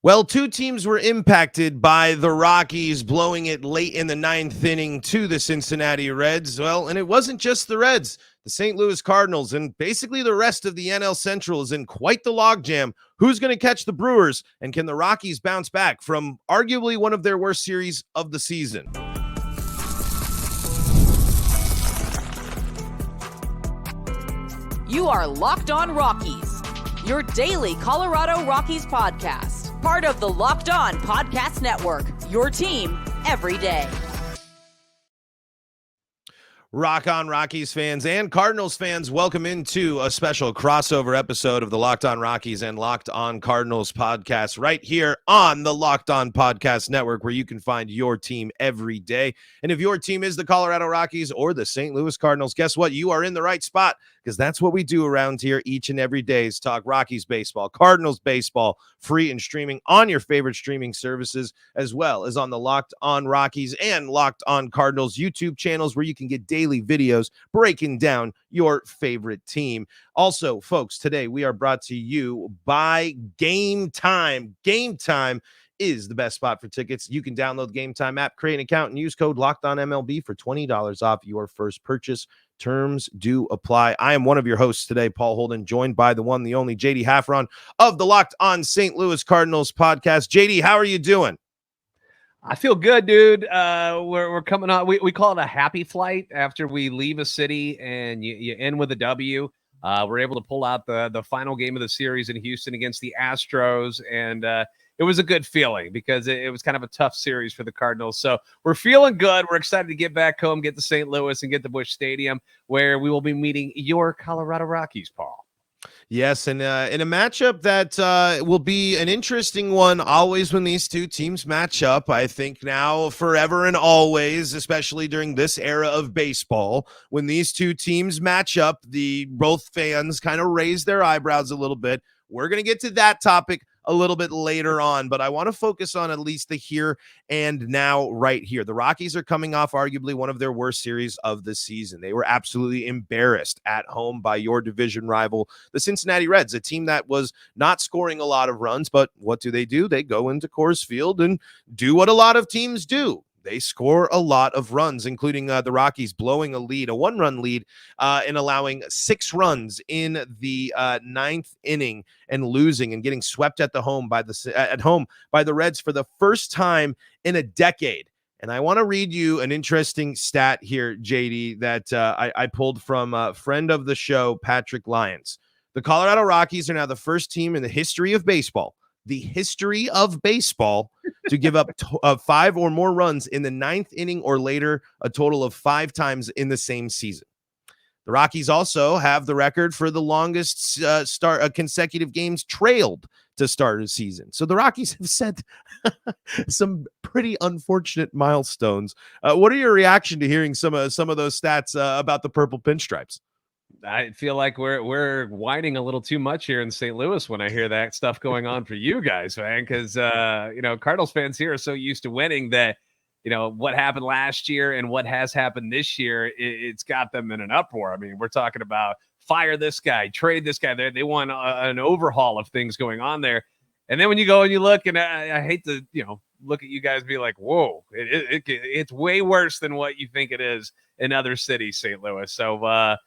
Well, two teams were impacted by the Rockies blowing it late in the ninth inning to the Cincinnati Reds. Well, and it wasn't just the Reds. The St. Louis Cardinals and basically the rest of the NL Central is in quite the logjam. Who's going to catch the Brewers, and can the Rockies bounce back from arguably one of their worst series of the season? You are Locked On Rockies, your daily Colorado Rockies podcast. Part of the Locked On Podcast Network, your team every day. Rock on, Rockies fans and Cardinals fans. Welcome into a special crossover episode of the Locked On Rockies and Locked On Cardinals podcast right here on the Locked On Podcast Network, where you can find your team every day. And if your team is the Colorado Rockies or the St. Louis Cardinals, guess what? You are in the right spot, because that's what we do around here each and every day, is talk Rockies baseball, Cardinals baseball, free and streaming on your favorite streaming services, as well as on the Locked On Rockies and Locked On Cardinals YouTube channels, where you can get daily videos breaking down your favorite team. Also, folks, today we are brought to you by Gametime. Gametime is the best spot for tickets. You can download the Gametime app, create an account, and use code LOCKEDONMLB for $20 off your first purchase. Terms do apply. I am one of your hosts today, Paul Holden, joined by the one, the only JD Haffron of the Locked On St. Louis Cardinals podcast. JD, how are you doing? I feel good, dude. We're coming on. We call it a happy flight after we leave a city and you end with a W. We're able to pull out the final game of the series in Houston against the Astros, and it was a good feeling because it was kind of a tough series for the Cardinals. So we're feeling good. We're excited to get back home, get to St. Louis, and get to Busch Stadium, where we will be meeting your Colorado Rockies, Paul. Yes, and in a matchup that will be an interesting one always when these two teams match up. I think now, forever and always, especially during this era of baseball, when these two teams match up, both fans kind of raise their eyebrows a little bit. We're going to get to that topic a little bit later on, but I want to focus on at least the here and now right here. The Rockies are coming off arguably one of their worst series of the season. They were absolutely embarrassed at home by your division rival, the Cincinnati Reds, a team that was not scoring a lot of runs, but what do? They go into Coors Field and do what a lot of teams do. They score a lot of runs, including the Rockies blowing a 1-run lead, and allowing 6 runs in the ninth inning and losing and getting swept at home by the Reds for the first time in a decade. And I want to read you an interesting stat here, JD, that I pulled from a friend of the show, Patrick Lyons. The Colorado Rockies are now the first team in the history of baseball to give up 5 or more runs in the ninth inning or later, a total of 5 times in the same season. The Rockies also have the record for the longest consecutive games trailed to start a season. So the Rockies have set some pretty unfortunate milestones. What are your reaction to hearing some of those stats about the purple pinstripes? I feel like we're whining a little too much here in St. Louis when I hear that stuff going on for you guys, man, because Cardinals fans here are so used to winning that, what happened last year and what has happened this year, it's got them in an uproar. I mean, we're talking about fire this guy, trade this guy. They want an overhaul of things going on there. And then when you go and you look, and I hate to, look at you guys and be like, whoa, it's way worse than what you think it is in other cities, St. Louis. So,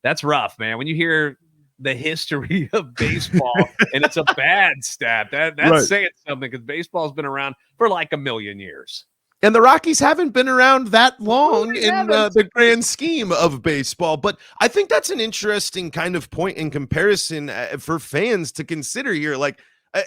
that's rough, man. When you hear the history of baseball and it's a bad stat, that's right. Saying something, because baseball's been around for like 1 million years. And the Rockies haven't been around that long in the grand scheme of baseball. But I think that's an interesting kind of point in comparison for fans to consider here. Like,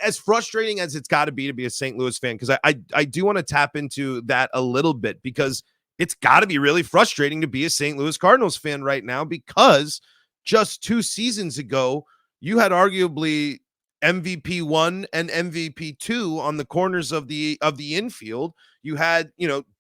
as frustrating as it's got to be a St. Louis fan, because I do want to tap into that a little bit, because it's got to be really frustrating to be a St. Louis Cardinals fan right now, because just 2 seasons ago, you had arguably MVP 1 and MVP 2 on the corners of the infield. You had,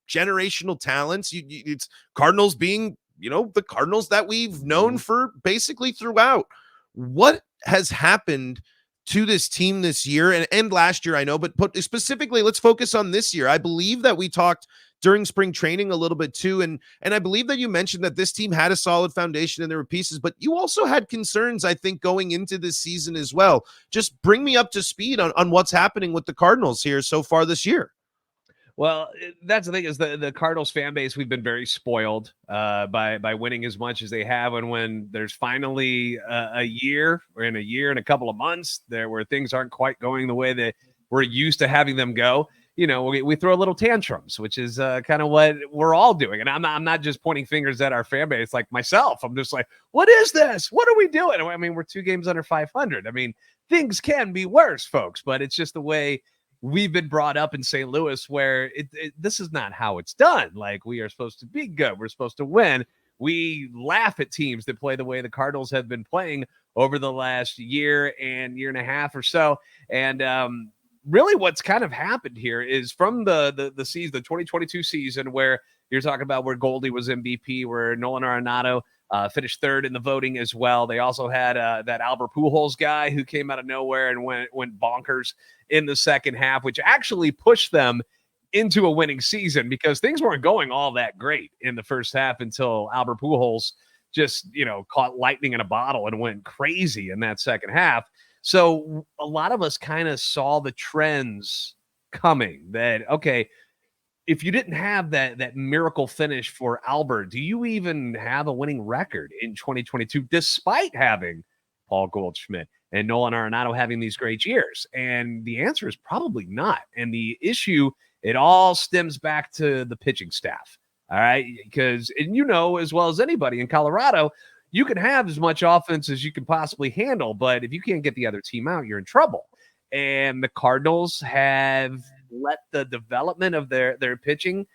generational talents. It's Cardinals being, the Cardinals that we've known for basically throughout. What has happened to this team this year and last year, I know, but specifically, let's focus on this year. I believe that we talked during spring training a little bit too. And I believe that you mentioned that this team had a solid foundation and there were pieces, but you also had concerns, I think, going into this season as well. Just bring me up to speed on what's happening with the Cardinals here so far this year. Well, that's the thing is the Cardinals fan base, we've been very spoiled by winning as much as they have. And when there's finally a year and a couple of months there where things aren't quite going the way that we're used to having them go, we throw a little tantrums, which is kind of what we're all doing. And I'm not just pointing fingers at our fan base like myself. I'm just like, what is this? What are we doing? I mean, we're 2 games under 500. I mean, things can be worse, folks, but it's just the way we've been brought up in St. Louis where this is not how it's done. Like, we are supposed to be good. We're supposed to win. We laugh at teams that play the way the Cardinals have been playing over the last year and a half or so. And really what's kind of happened here is from the season, the 2022 season, where you're talking about where Goldie was MVP, where Nolan Arenado finished 3rd in the voting as well. They also had that Albert Pujols guy who came out of nowhere and went bonkers in the second half, which actually pushed them into a winning season because things weren't going all that great in the first half until Albert Pujols just, caught lightning in a bottle and went crazy in that second half. So a lot of us kind of saw the trends coming that, okay, if you didn't have that miracle finish for Albert, do you even have a winning record in 2022, despite having Paul Goldschmidt and Nolan Arenado having these great years? And the answer is probably not. And the issue, it all stems back to the pitching staff. All right. Because, and as well as anybody in Colorado, you can have as much offense as you can possibly handle, but if you can't get the other team out, you're in trouble. And the Cardinals have let the development of their pitching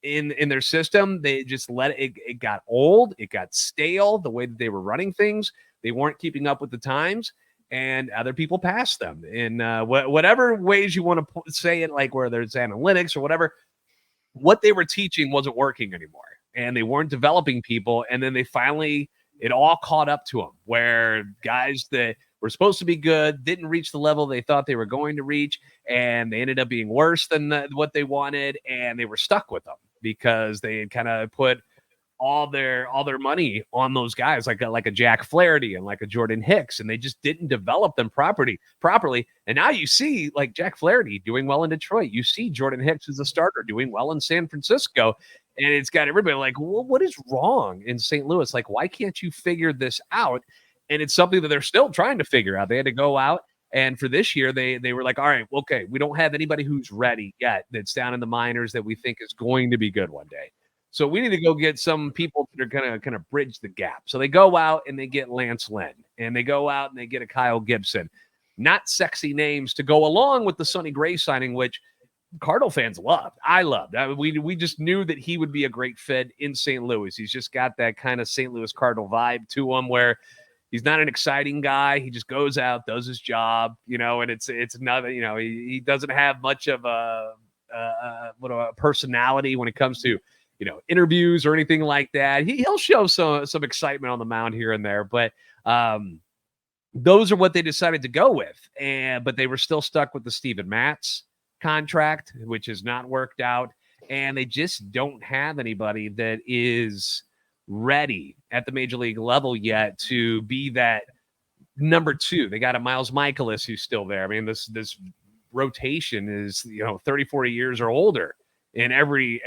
in their system, they just let it got old, it got stale, the way that they were running things. They weren't keeping up with the times, and other people passed them in whatever ways you want to say it, like whether it's analytics or whatever. What they were teaching wasn't working anymore, and they weren't developing people. And then they finally, it all caught up to them, where guys that were supposed to be good didn't reach the level they thought they were going to reach, and they ended up being worse than what they wanted, and they were stuck with them because they had kind of put all their money on those guys like a Jack Flaherty and like a Jordan Hicks, and they just didn't develop them properly. And now you see like Jack Flaherty doing well in Detroit. You see Jordan Hicks as a starter doing well in San Francisco, and it's got everybody like, well, what is wrong in St. Louis? Like, why can't you figure this out? And it's something that they're still trying to figure out. They had to go out, and for this year, they were like, all right, okay, we don't have anybody who's ready yet that's down in the minors that we think is going to be good one day. So we need to go get some people that are going to kind of bridge the gap. So they go out and they get Lance Lynn, and they go out and they get a Kyle Gibson. Not sexy names to go along with the Sonny Gray signing, which Cardinal fans loved. I loved. We just knew that he would be a great fit in St. Louis. He's just got that kind of St. Louis Cardinal vibe to him where he's not an exciting guy. He just goes out, does his job, and it's not, he doesn't have much of a personality when it comes to, interviews or anything like that. He'll show some excitement on the mound here and there, but those are what they decided to go with. But they were still stuck with the Steven Matz contract, which has not worked out. And they just don't have anybody that is ready at the major league level yet to be that number 2. They got a Miles Michaelis who's still there. I mean, this rotation is, 30, 40 years or older in every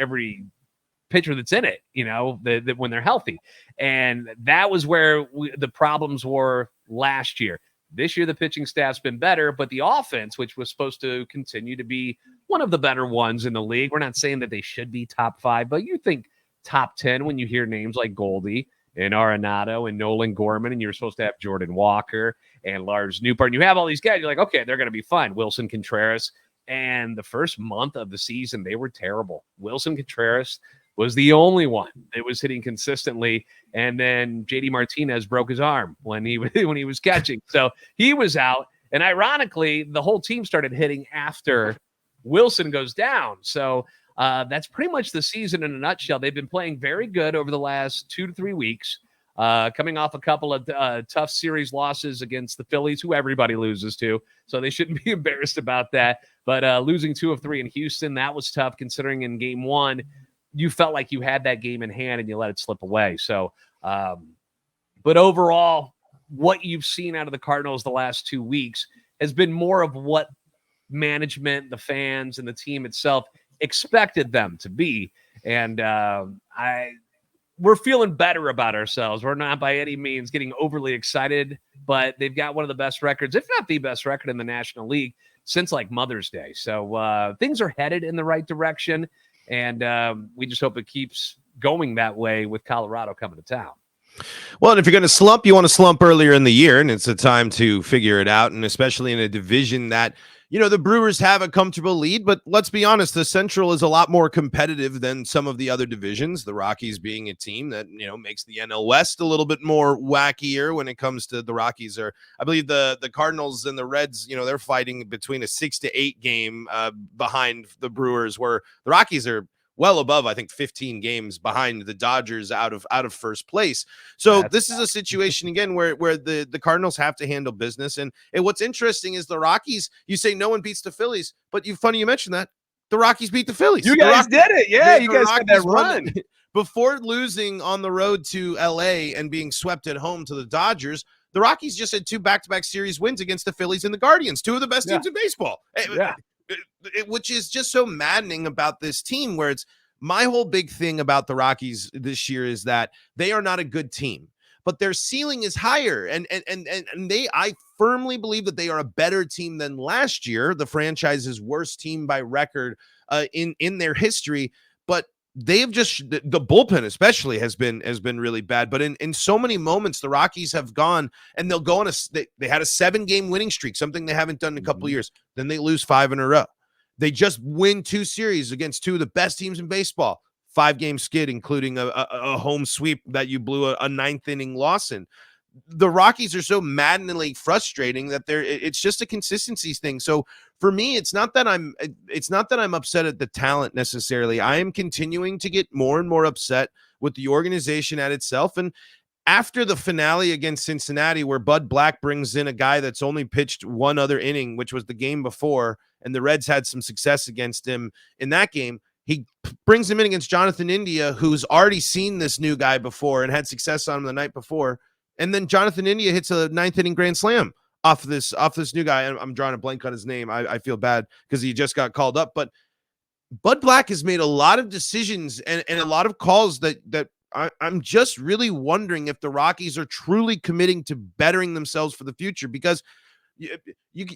pitcher that's in it, that when they're healthy. And that was where the problems were last year. This year, the pitching staff's been better, but the offense, which was supposed to continue to be one of the better ones in the league, we're not saying that they should be top 5, but you think top 10 when you hear names like Goldie and Arenado and Nolan Gorman, and you're supposed to have Jordan Walker and Lars Newport, and you have all these guys, you're like, okay, they're going to be fine. Wilson Contreras. And the first month of the season, they were terrible. Wilson Contreras was the only one that was hitting consistently. And then JD Martinez broke his arm when he was catching. So he was out. And ironically, the whole team started hitting after Wilson goes down. So that's pretty much the season in a nutshell. They've been playing very good over the last 2 to 3 weeks. coming off a couple of tough series losses against the Phillies, who everybody loses to, so they shouldn't be embarrassed about that. But losing 2 of 3 in Houston, that was tough considering in game 1, you felt like you had that game in hand and you let it slip away. So, but overall, what you've seen out of the Cardinals the last 2 weeks has been more of what management, the fans, and the team itself expected them to be. And we're feeling better about ourselves. We're not by any means getting overly excited, but they've got one of the best records, if not the best record in the National League since like Mother's Day. So things are headed in the right direction, and we just hope it keeps going that way with Colorado coming to town. Well, and if you're going to slump, you want to slump earlier in the year, and it's a time to figure it out, and especially in a division that, you know, the Brewers have a comfortable lead, but let's be honest, the Central is a lot more competitive than some of the other divisions, the Rockies being a team that, you know, makes the NL West a little bit more wackier when it comes to the Rockies. Or I believe the Cardinals and the Reds, you know, they're fighting between a 6-8 game behind the Brewers, where the Rockies are well above, I think, 15 games behind the Dodgers out of first place. So this is a situation again where the Cardinals have to handle business. And what's interesting is the Rockies, you say no one beats the Phillies, but funny you mentioned that. The Rockies beat the Phillies. You guys did it. Yeah, you guys had that run. Before losing on the road to LA and being swept at home to the Dodgers, the Rockies just had 2 back-to-back series wins against the Phillies and the Guardians, 2 of the best teams in baseball. Yeah. Which is just so maddening about this team, where it's my whole big thing about the Rockies this year is that they are not a good team, but their ceiling is higher. And I firmly believe that they are a better team than last year, the franchise's worst team by record in their history. But they've just, the bullpen especially has been really bad. But in so many moments, the Rockies have gone, and they'll go on they had a 7-game winning streak, something they haven't done in a couple of years. Then they lose 5 in a row. They just win 2 series against 2 of the best teams in baseball. 5-game skid, including a home sweep that you blew a 9th inning loss in. The Rockies are so maddeningly frustrating that it's just a consistency thing. So for me, it's not that I'm upset at the talent necessarily. I am continuing to get more and more upset with the organization at itself. And after the finale against Cincinnati, where Bud Black brings in a guy that's only pitched 1 other inning, which was the game before, and the Reds had some success against him in that game, he brings him in against Jonathan India, who's already seen this new guy before and had success on him the night before. And then Jonathan India hits a 9th inning grand slam off this new guy. I'm drawing a blank on his name. I feel bad because he just got called up. But Bud Black has made a lot of decisions and a lot of calls that I'm just really wondering if the Rockies are truly committing to bettering themselves for the future, because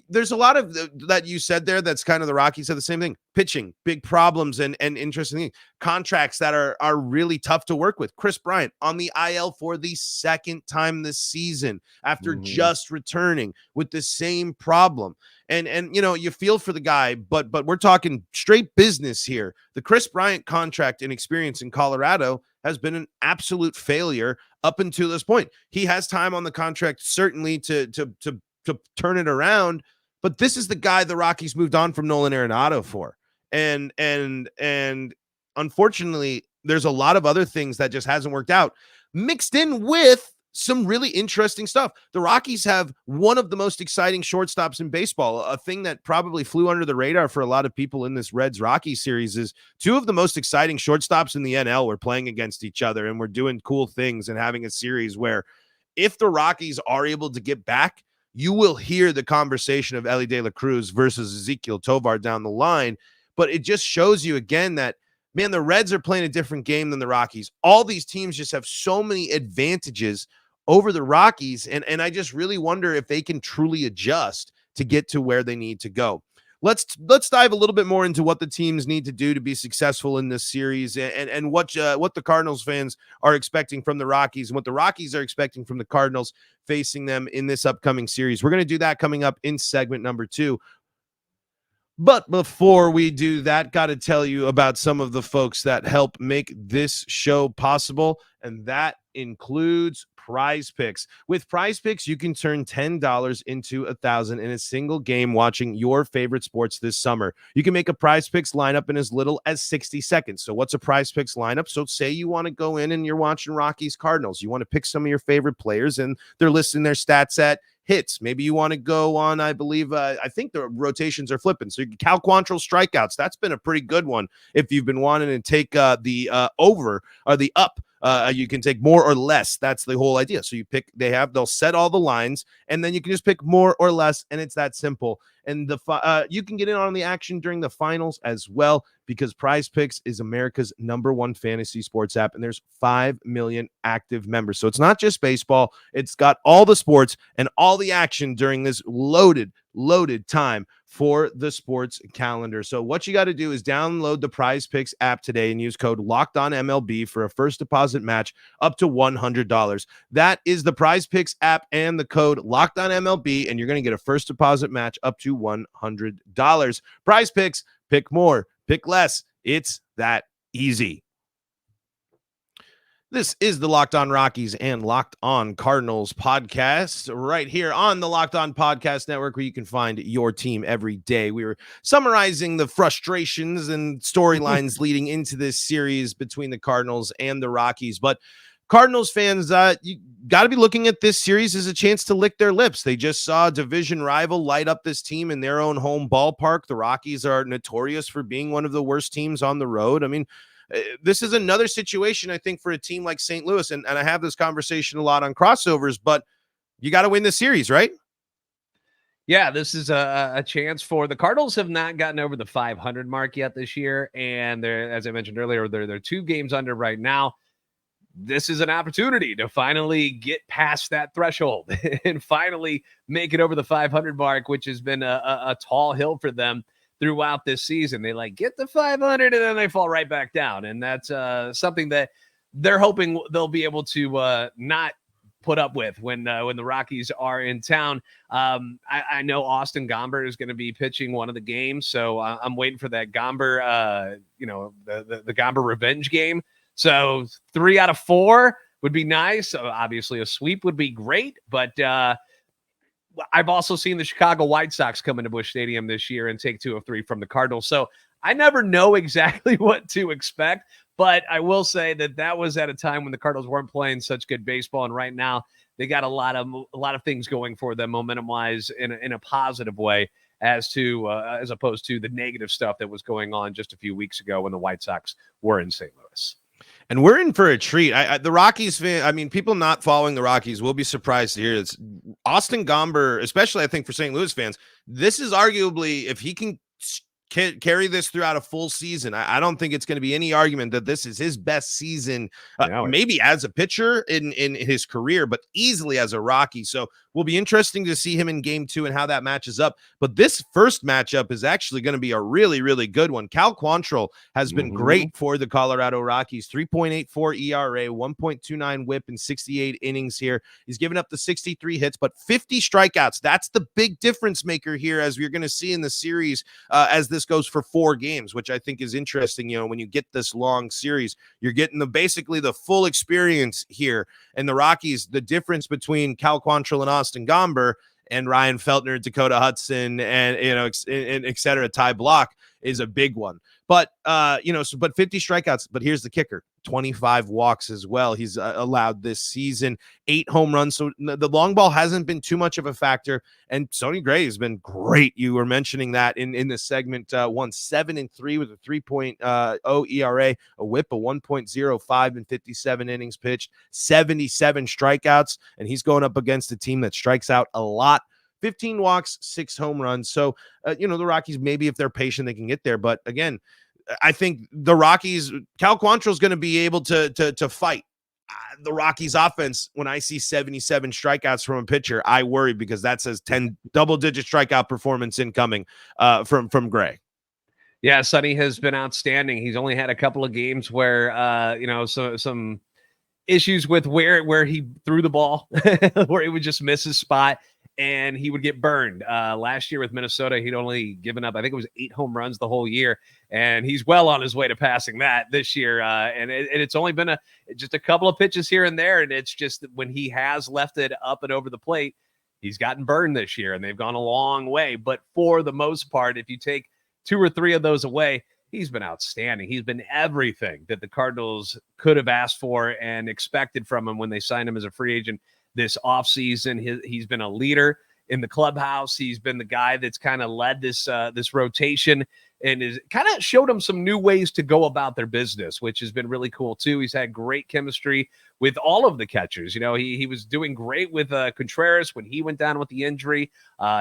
there's a lot of that you said there. That's kind of the Rockies said the same thing. Pitching, big problems and interesting things. Contracts that are really tough to work with. Chris Bryant on the IL for the 2nd time this season after just returning with the same problem. And you know, you feel for the guy, but we're talking straight business here. The Chris Bryant contract and experience in Colorado has been an absolute failure up until this point. He has time on the contract, certainly to turn it around, but this is the guy the Rockies moved on from Nolan Arenado for. And unfortunately, there's a lot of other things that just hasn't worked out, mixed in with some really interesting stuff. The Rockies have one of the most exciting shortstops in baseball. A thing that probably flew under the radar for a lot of people in this Reds-Rockies series is 2 of the most exciting shortstops in the NL were playing against each other, and we're doing cool things and having a series where if the Rockies are able to get back, you will hear the conversation of Elly De La Cruz versus Ezequiel Tovar down the line. But it just shows you again that, man, the Reds are playing a different game than the Rockies. All these teams just have so many advantages over the Rockies, and I just really wonder if they can truly adjust to get to where they need to go. Let's dive a little bit more into what the teams need to do to be successful in this series, and what the Cardinals fans are expecting from the Rockies, and what the Rockies are expecting from the Cardinals facing them in this upcoming series. We're going to do that coming up in segment number 2. But before we do that, got to tell you about some of the folks that help make this show possible, and that includes PrizePicks. With PrizePicks, you can turn $10 into $1,000 in a single game watching your favorite sports this summer. You can make a PrizePicks lineup in as little as 60 seconds. So what's a PrizePicks lineup? So say you want to go in and you're watching Rockies Cardinals. You want to pick some of your favorite players and they're listing their stats at hits. Maybe you want to go on, I believe, I think the rotations are flipping. So Cal Quantrill strikeouts, that's been a pretty good one. If you've been wanting to take the over or the up, you can take more or less. That's the whole idea. So you pick, they'll set all the lines and then you can just pick more or less. And it's that simple. And you can get in on the action during the finals as well, because PrizePicks is America's #1 fantasy sports app, and there's 5 million active members. So it's not just baseball. It's got all the sports and all the action during this loaded time for the sports calendar. So what you got to do is download the PrizePicks app today and use code LOCKEDONMLB for a first deposit match up to $100. That is the PrizePicks app and the code LOCKEDONMLB, and you're going to get a first deposit match up to $100. PrizePicks, pick more, pick less. It's that easy. This is the Locked On Rockies and Locked On Cardinals podcast right here on the Locked On Podcast Network, where you can find your team every day. We were summarizing the frustrations and storylines leading into this series between the Cardinals and the Rockies. But Cardinals fans, you got to be looking at this series as a chance to lick their lips. They just saw a division rival light up this team in their own home ballpark. The Rockies are notorious for being one of the worst teams on the road. I mean, this is another situation, I think, for a team like St. Louis, and I have this conversation a lot on crossovers, but you got to win the series, right? Yeah, this is a chance for the Cardinals. Have not gotten over the 500 mark yet this year, and they're, as I mentioned earlier, they're 2 games under right now. This is an opportunity to finally get past that threshold and finally make it over the 500 mark, which has been a tall hill for them throughout this season. They get to 500 and then they fall right back down. And that's something that they're hoping they'll be able to not put up with when the Rockies are in town. I know Austin Gomber is going to be pitching one of the games. So I'm waiting for that Gomber, the Gomber revenge game. So 3 out of 4 would be nice. Obviously a sweep would be great, but I've also seen the Chicago White Sox come into Busch Stadium this year and take 2 of 3 from the Cardinals. So I never know exactly what to expect, but I will say that was at a time when the Cardinals weren't playing such good baseball. And right now they got a lot of things going for them momentum wise in a positive way, as opposed to the negative stuff that was going on just a few weeks ago when the White Sox were in St. Louis. And we're in for a treat. The Rockies fan, people not following the Rockies will be surprised to hear this. Austin Gomber, especially I think for St. Louis fans, this is arguably, if he can carry this throughout a full season, I don't think it's going to be any argument that this is his best season, maybe as a pitcher in his career, but easily as a Rocky. So will be interesting to see him in game 2 and how that matches up. But this first matchup is actually going to be a really, really good one. Cal Quantrill has been great for the Colorado Rockies. 3.84 ERA, 1.29 whip in 68 innings here. He's given up the 63 hits, but 50 strikeouts. That's the big difference maker here, as we're going to see in the series as this goes for 4 games, which I think is interesting. When you get this long series, you're getting basically the full experience here. And the Rockies, the difference between Cal Quantrill and Austin Gomber and Ryan Feltner, Dakota Hudson, and et cetera, Ty Block is a big one. But but 50 strikeouts. But here's the kicker: 25 walks as well. He's allowed this season, 8 home runs. So the long ball hasn't been too much of a factor. And Sonny Gray has been great. You were mentioning that in this segment. Won 7-3 with a 3.0 ERA, a whip of 1.05 in 57 innings pitched, 77 strikeouts, and he's going up against a team that strikes out a lot. 15 walks, 6 home runs. So, the Rockies, maybe if they're patient, they can get there. But again, I think the Rockies, Cal Quantrill is going to be able to fight the Rockies offense. When I see 77 strikeouts from a pitcher, I worry, because that says 10 double-digit strikeout performance incoming from Gray. Yeah, Sonny has been outstanding. He's only had a couple of games where, some issues with where he threw the ball, where he would just miss his spot. and he would get burned. Last year with Minnesota, he'd only given up, I think it was 8 home runs the whole year, and he's well on his way to passing that this year. And it's only been just a couple of pitches here and there, and it's just when he has left it up and over the plate, he's gotten burned this year, and they've gone a long way. But for the most part, if you take 2 or 3 of those away, he's been outstanding. He's been everything that the Cardinals could have asked for and expected from him when they signed him as a free agent this offseason. He's been a leader in the clubhouse. He's been the guy that's kind of led this rotation and is kind of showed them some new ways to go about their business, which has been really cool too. He's had great chemistry with all of the catchers. You know, he was doing great with Contreras when he went down with the injury.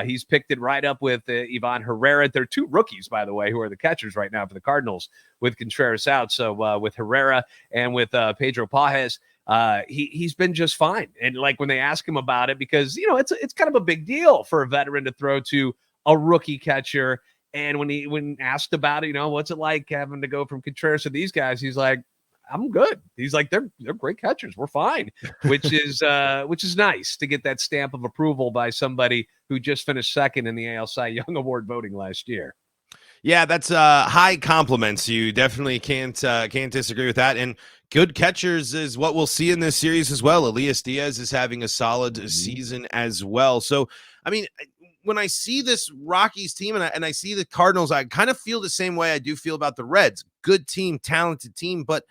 He's picked it right up with Ivan Herrera. They're 2 rookies, by the way, who are the catchers right now for the Cardinals with Contreras out. So with Herrera and with Pedro Pages, he's been just fine. And like when they ask him about it, because, you know, it's kind of a big deal for a veteran to throw to a rookie catcher. And when asked about it, you know, what's it like having to go from Contreras to these guys? He's like, I'm good. He's like, they're great catchers. We're fine, which is nice to get that stamp of approval by somebody who just finished second in the AL Cy Young Award voting last year. Yeah, that's high compliments. You definitely can't disagree with that. And good catchers is what we'll see in this series as well. Elias Diaz is having a solid season as well. So, I mean, when I see this Rockies team and I see the Cardinals, I kind of feel the same way I do feel about the Reds. Good team, talented team. But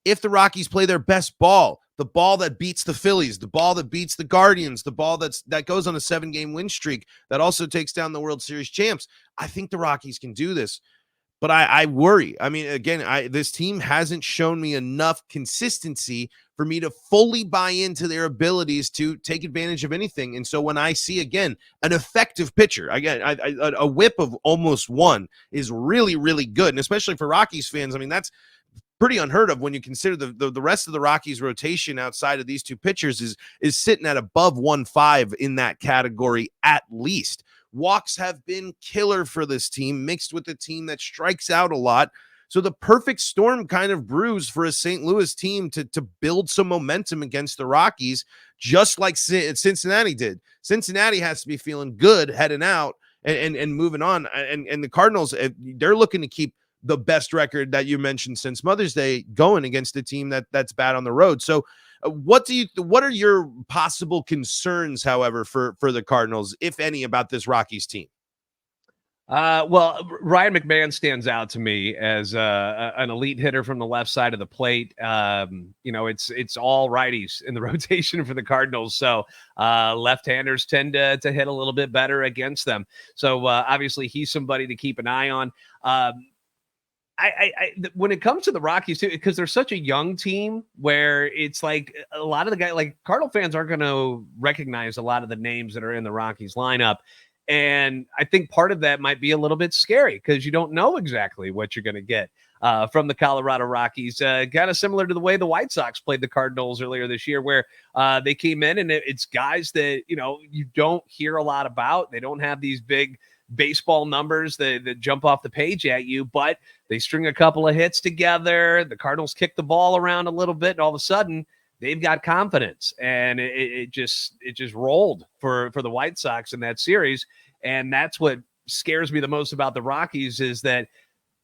if the Rockies play their best ball, the ball that beats the Phillies, the ball that beats the Guardians, the ball that goes on a 7-game win streak, that also takes down the World Series champs, I think the Rockies can do this. But I worry. I mean, again, this team hasn't shown me enough consistency for me to fully buy into their abilities to take advantage of anything. And so when I see, again, an effective pitcher, again, a whip of almost 1 is really, really good. And especially for Rockies fans, I mean, that's pretty unheard of when you consider the rest of the Rockies rotation outside of these 2 pitchers is sitting at above 1.5 in that category at least. Walks have been killer for this team, mixed with a team that strikes out a lot. So the perfect storm kind of brews for a St. Louis team to build some momentum against the Rockies, just like Cincinnati did. Cincinnati has to be feeling good heading out and moving on. And the Cardinals, they're looking to keep the best record that you mentioned since Mother's Day going against a team that's bad on the road. So what are your possible concerns, however, for the Cardinals, if any, about this Rockies team? Well, Ryan McMahon stands out to me as an elite hitter from the left side of the plate. You know, it's all righties in the rotation for the Cardinals. So left-handers tend to hit a little bit better against them. So obviously he's somebody to keep an eye on. When it comes to the Rockies too, because they're such a young team where it's like a lot of the guys, like Cardinal fans aren't going to recognize a lot of the names that are in the Rockies lineup. And I think part of that might be a little bit scary because you don't know exactly what you're going to get from the Colorado Rockies. Kind of similar to the way the White Sox played the Cardinals earlier this year, where they came in and it's guys that, you know, you don't hear a lot about. They don't have these big baseball numbers that jump off the page at you, but they string a couple of hits together. The Cardinals kick the ball around a little bit, and all of a sudden they've got confidence, and it just rolled for the White Sox in that series. And that's what scares me the most about the Rockies, is that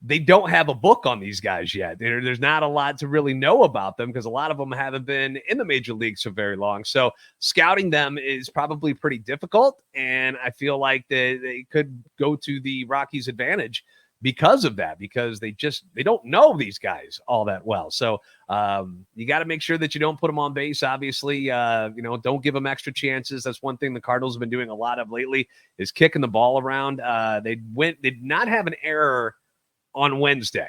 they don't have a book on these guys yet. There's not a lot to really know about them because a lot of them haven't been in the major leagues for very long. So scouting them is probably pretty difficult. And I feel like they could go to the Rockies' advantage because of that, because they don't know these guys all that well. So you got to make sure that you don't put them on base. Obviously, don't give them extra chances. That's one thing the Cardinals have been doing a lot of lately, is kicking the ball around. They did not have an error on Wednesday,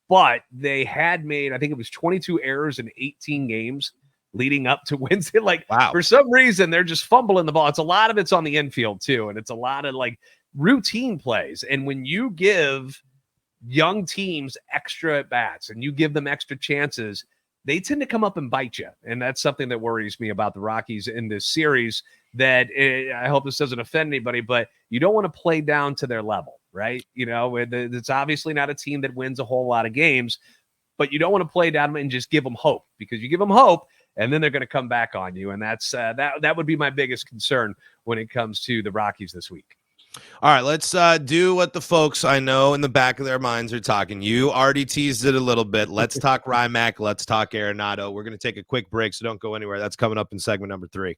but they had made, I think it was 22 errors in 18 games leading up to Wednesday. Wow. For some reason, they're just fumbling the ball. It's a lot of it's on the infield too. And it's a lot of routine plays. And when you give young teams extra at bats and you give them extra chances, they tend to come up and bite you. And that's something that worries me about the Rockies in this series, that I hope this doesn't offend anybody, but you don't want to play down to their level, right? You know, it's obviously not a team that wins a whole lot of games, but you don't want to play down and just give them hope, because you give them hope and then they're going to come back on you. And that's that would be my biggest concern when it comes to the Rockies this week. All right, let's do what the folks I know in the back of their minds are talking. You already teased it a little bit. Let's talk Rymac. Let's talk Arenado. We're going to take a quick break, so don't go anywhere. That's coming up in segment number 3.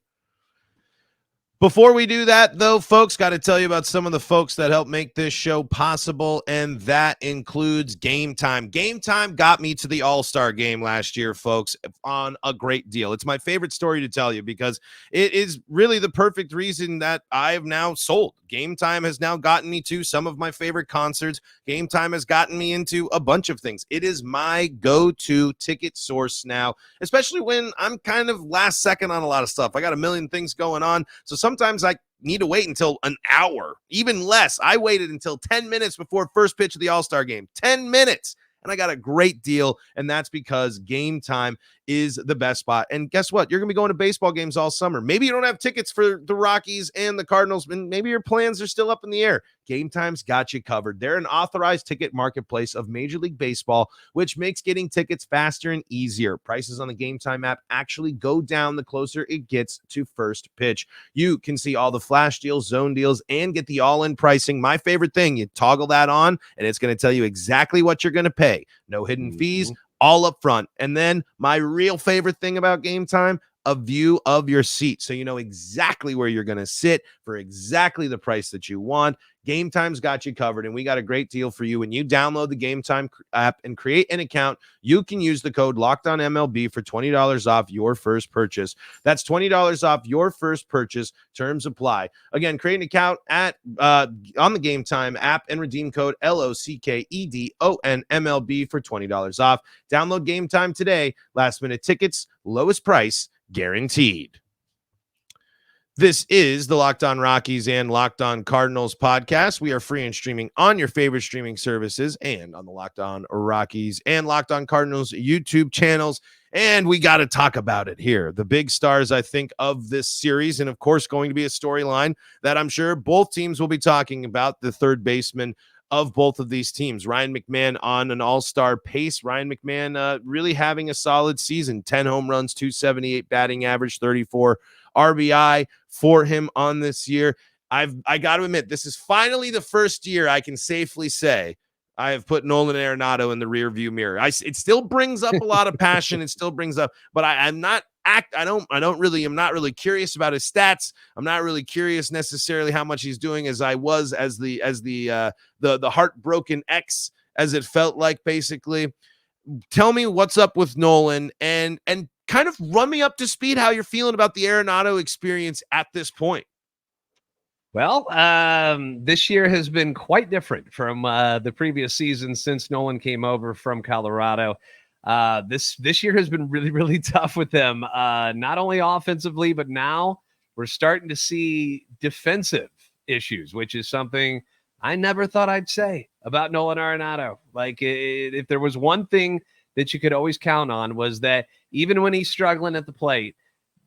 Before we do that, though, folks, got to tell you about some of the folks that help make this show possible, and that includes Gametime. Gametime got me to the All-Star game last year, folks, on a great deal. It's my favorite story to tell you because it is really the perfect reason that I have now sold. Gametime has now gotten me to some of my favorite concerts. Gametime has gotten me into a bunch of things. It is my go-to ticket source now, especially when I'm kind of last second on a lot of stuff. I got a million things going on, so sometimes I need to wait until an hour, even less. I waited until 10 minutes before first pitch of the All-Star game. 10 minutes. And I got a great deal, and that's because Gametime is the best spot. And guess what? You're going to be going to baseball games all summer. Maybe you don't have tickets for the Rockies and the Cardinals, and maybe your plans are still up in the air. Gametime's got you covered. They're an authorized ticket marketplace of Major League Baseball, which makes getting tickets faster and easier. Prices on the Gametime app actually go down the closer it gets to first pitch. You can see all the flash deals, zone deals, and get the all-in pricing. My favorite thing, you toggle that on, and it's going to tell you exactly what you're going to pay. No hidden fees, all up front. And then my real favorite thing about Gametime, a view of your seat, so you know exactly where you're going to sit for exactly the price that you want. Gametime's got you covered, and we got a great deal for you. When you download the Gametime app and create an account, you can use the code LOCKEDONMLB for $20 off your first purchase. That's $20 off your first purchase. Terms apply. Again, create an account at on the Gametime app and redeem code LOCKEDONMLB for $20 off. Download Gametime today. Last minute tickets, lowest price guaranteed. This is the Locked On Rockies and Locked On Cardinals podcast. We are free and streaming on your favorite streaming services and on the Locked On Rockies and Locked On Cardinals YouTube channels. And we got to talk about it here. The big stars, I think, of this series, and of course, going to be a storyline that I'm sure both teams will be talking about, the third baseman of both of these teams. Ryan McMahon on an all-star pace. Ryan McMahon really having a solid season. 10 home runs, 278 batting average, 34 RBI for him on this year. I got to admit, this is finally the first year I can safely say I have put Nolan Arenado in the rearview mirror. It still brings up a lot of passion. It still brings up, but I'm not really curious about his stats. I'm not really curious necessarily how much he's doing as I was as the heartbroken ex, as it felt like. Basically, tell me what's up with Nolan and kind of run me up to speed how you're feeling about the Arenado experience at this point. Well, this year has been quite different from the previous season since Nolan came over from Colorado. This year has been really, really tough with them, not only offensively, but now we're starting to see defensive issues, which is something I never thought I'd say about Nolan Arenado. Like, if there was one thing that you could always count on, was that even when he's struggling at the plate,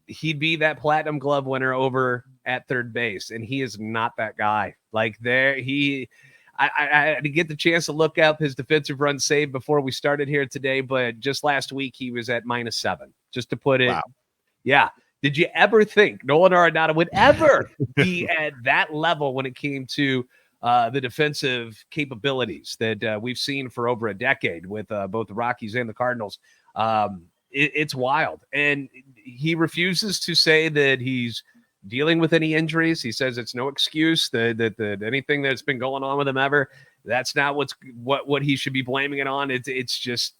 he'd be that platinum glove winner over at third base. And he is not that guy. Like, I had to get the chance to look up his defensive run saved before we started here today, but just last week he was at -7, just to put it. Wow. Yeah. Did you ever think Nolan Arenado would ever be at that level when it came to the defensive capabilities that we've seen for over a decade with both the Rockies and the Cardinals? It's wild. And he refuses to say that he's dealing with any injuries. He says it's no excuse that anything that's been going on with him ever, that's not what he should be blaming it on. It's just,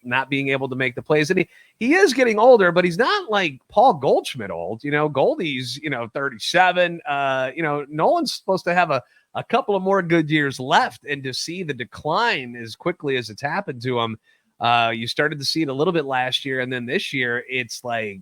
not being able to make the plays. And he is getting older, but he's not like Paul Goldschmidt old. Goldie's, 37. Nolan's supposed to have a couple of more good years left, and to see the decline as quickly as it's happened to him, you started to see it a little bit last year, and then this year it's like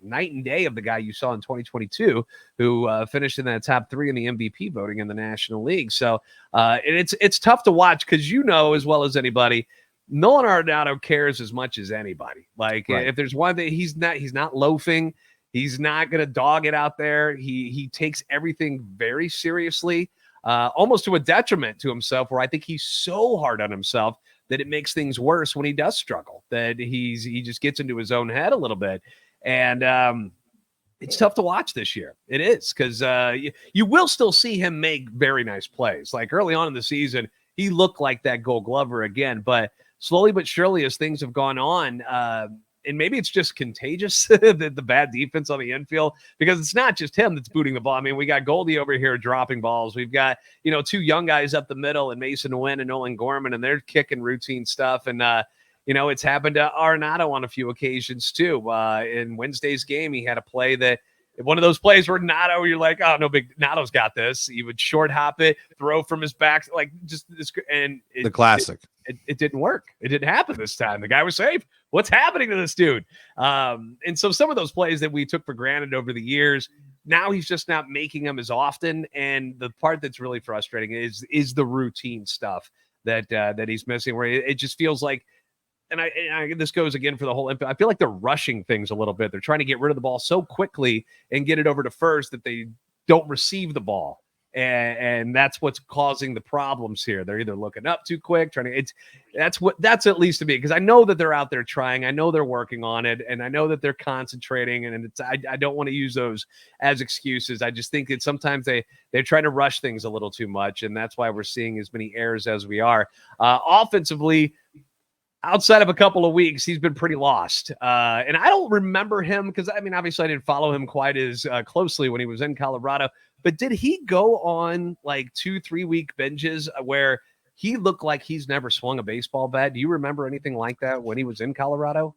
night and day of the guy you saw in 2022 who finished in that top 3 in the MVP voting in the National League. So it's tough to watch because as well as anybody, Nolan Arenado cares as much as anybody. Like, right. If there's one thing, he's not loafing. He's not going to dog it out there. He takes everything very seriously, almost to a detriment to himself, where I think he's so hard on himself that it makes things worse when he does struggle, that he just gets into his own head a little bit. And it's tough to watch this year. It is, because you will still see him make very nice plays. Like early on in the season, he looked like that Gold Glover again. But slowly but surely, as things have gone on, and maybe it's just contagious, the bad defense on the infield, because it's not just him that's booting the ball. I mean, we got Goldie over here dropping balls. We've got, two young guys up the middle, and Mason Wynn and Nolan Gorman, and they're kicking routine stuff. And, it's happened to Arenado on a few occasions too. In Wednesday's game, he had a play that, one of those plays where Nato, you're like, oh, no big, Nato's got this. He would short hop it, throw from his back, like just this, and the classic. It didn't work. It didn't happen this time. The guy was safe. What's happening to this dude? And so some of those plays that we took for granted over the years, now he's just not making them as often. And the part that's really frustrating is the routine stuff that he's missing, where it just feels like, and this goes again for the whole impact. I feel like they're rushing things a little bit. They're trying to get rid of the ball so quickly and get it over to first that they don't receive the ball. And that's what's causing the problems here. They're either looking up too quick, that's at least to me, because I know that they're out there trying. I know they're working on it, and I know that they're concentrating. And I don't want to use those as excuses. I just think that sometimes they're trying to rush things a little too much, and that's why we're seeing as many errors as we are. Offensively, outside of a couple of weeks, he's been pretty lost. And I don't remember him, because, obviously I didn't follow him quite as closely when he was in Colorado. But did he go on like 2-3 week binges where he looked like he's never swung a baseball bat? Do you remember anything like that when he was in Colorado?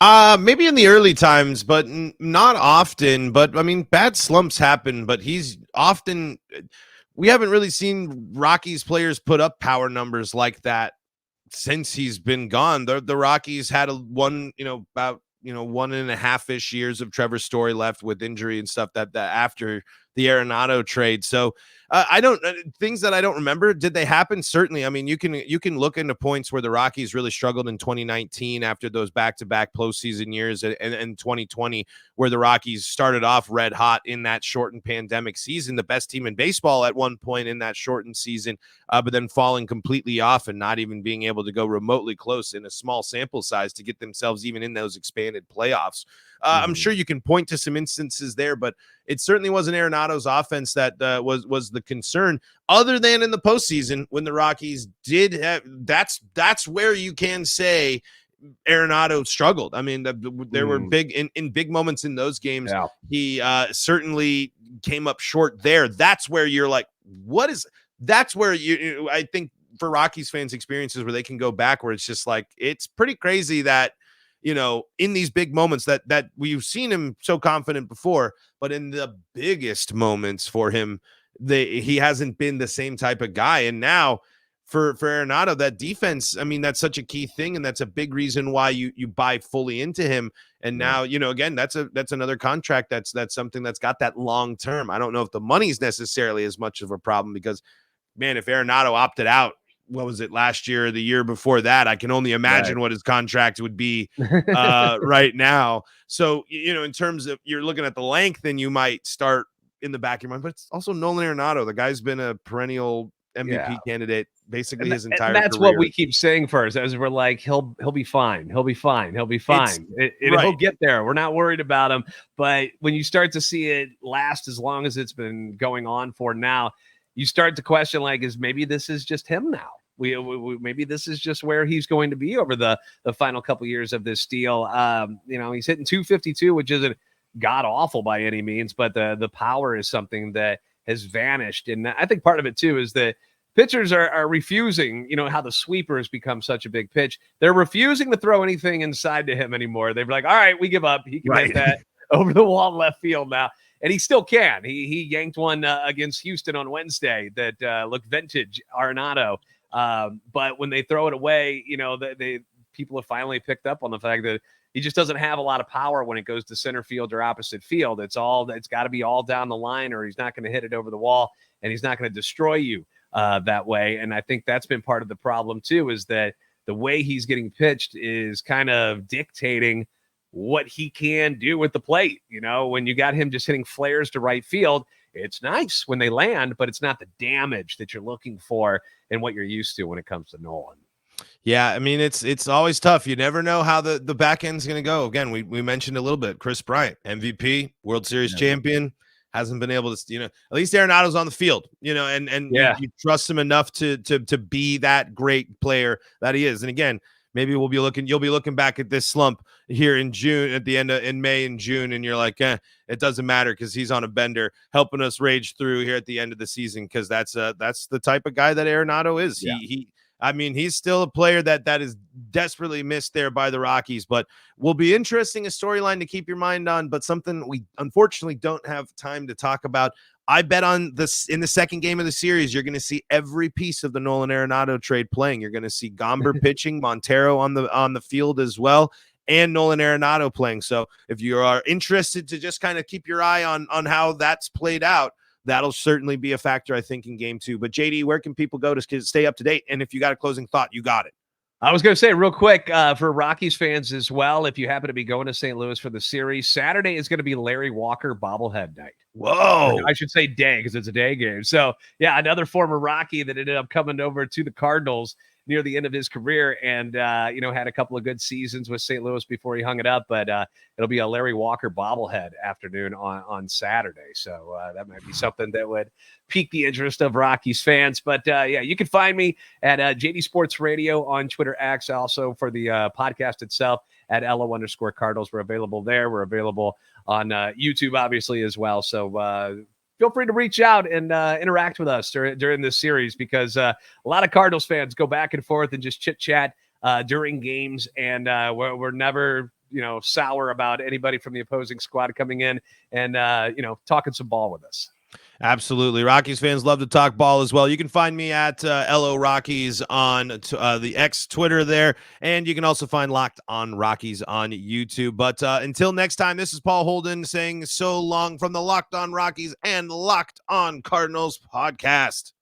Maybe in the early times, but not often. But bad slumps happen, but he's often, we haven't really seen Rockies players put up power numbers like that since he's been gone. The Rockies had about 1.5-ish years of Trevor Story left with injury and stuff that after the Arenado trade. So I don't, things that I don't remember, did they happen? Certainly. You can look into points where the Rockies really struggled in 2019 after those back-to-back postseason years, and 2020, where the Rockies started off red hot in that shortened pandemic season, the best team in baseball at one point in that shortened season, but then falling completely off and not even being able to go remotely close in a small sample size to get themselves even in those expanded playoffs. I'm sure you can point to some instances there, but it certainly wasn't Arenado's offense that was the concern, other than in the postseason when the Rockies did have, that's where you can say Arenado struggled. There were in big moments in those games. Yeah. He certainly came up short there. That's where you're like, that's where I think for Rockies fans, experiences where they can go back, where it's just like, it's pretty crazy that, in these big moments that we've seen him so confident before, but in the biggest moments for him, he hasn't been the same type of guy. And now for Arenado, that defense, that's such a key thing. And that's a big reason why you buy fully into him. And now, again, that's another contract. That's something that's got that long term. I don't know if the money's necessarily as much of a problem, because, man, if Arenado opted out, what was it, last year or the year before that, I can only imagine what his contract would be right now. So, in terms of, you're looking at the length, and you might start in the back of your mind, but it's also Nolan Arenado. The guy's been a perennial MVP candidate basically his entire career. That's what we keep saying first, as we're like, he'll be fine. He'll be fine. He'll be fine. He'll get there. We're not worried about him. But when you start to see it last as long as it's been going on for now, you start to question, like, maybe this is just him now. Maybe this is just where he's going to be over the final couple years of this deal. He's hitting 252, which isn't god awful by any means, but the power is something that has vanished. And I think part of it too is that pitchers are refusing, how the sweepers become such a big pitch. They're refusing to throw anything inside to him anymore. They're like, all right, we give up. He can hit that over the wall in left field now. And he still can. He yanked one against Houston on Wednesday that looked vintage, Arenado. But when they throw it away, people have finally picked up on the fact that he just doesn't have a lot of power when it goes to center field or opposite field. It's got to be all down the line, or he's not going to hit it over the wall, and he's not going to destroy you that way. And I think that's been part of the problem too, is that the way he's getting pitched is kind of dictating what he can do with the plate. When you got him just hitting flares to right field, it's nice when they land, but it's not the damage that you're looking for and what you're used to when it comes to Nolan. Yeah, I mean it's always tough. You never know how the back end's going to go. Again, we mentioned a little bit. Chris Bryant, MVP, World Series champion, hasn't been able to. At least Arenado's on the field. And you trust him enough to be that great player that he is. And again, maybe you'll be looking back at this slump here in June, at the end of in May and June, and you're like, it doesn't matter because he's on a bender, helping us rage through here at the end of the season. Because that's the type of guy that Arenado is. Yeah. I mean, he's still a player that is desperately missed there by the Rockies, but will be interesting, a storyline to keep your mind on, but something we unfortunately don't have time to talk about. I bet on this in the second game of the series, you're going to see every piece of the Nolan Arenado trade playing. You're going to see Gomber pitching, Montero on the field as well, and Nolan Arenado playing. So if you are interested to just kind of keep your eye on how that's played out, that'll certainly be a factor, I think, in game 2. But JD, where can people go to stay up to date? And if you got a closing thought, you got it. I was going to say real quick for Rockies fans as well, if you happen to be going to St. Louis for the series, Saturday is going to be Larry Walker bobblehead night. Whoa. I should say day because it's a day game. So, yeah, another former Rocky that ended up coming over to the Cardinals near the end of his career and, had a couple of good seasons with St. Louis before he hung it up. But it'll be a Larry Walker bobblehead afternoon on Saturday. So that might be something that would pique the interest of Rockies fans. But, you can find me at JD Sports Radio on Twitter X, also for the podcast itself at LO_Cardinals. We're available there. We're available on YouTube, obviously, as well. So feel free to reach out and interact with us during this series because a lot of Cardinals fans go back and forth and just chit-chat during games, and we're never, sour about anybody from the opposing squad coming in and, talking some ball with us. Absolutely. Rockies fans love to talk ball as well. You can find me at LO Rockies on the X Twitter there, and you can also find Locked On Rockies on YouTube. But until next time, this is Paul Holden saying so long from the Locked On Rockies and Locked On Cardinals podcast.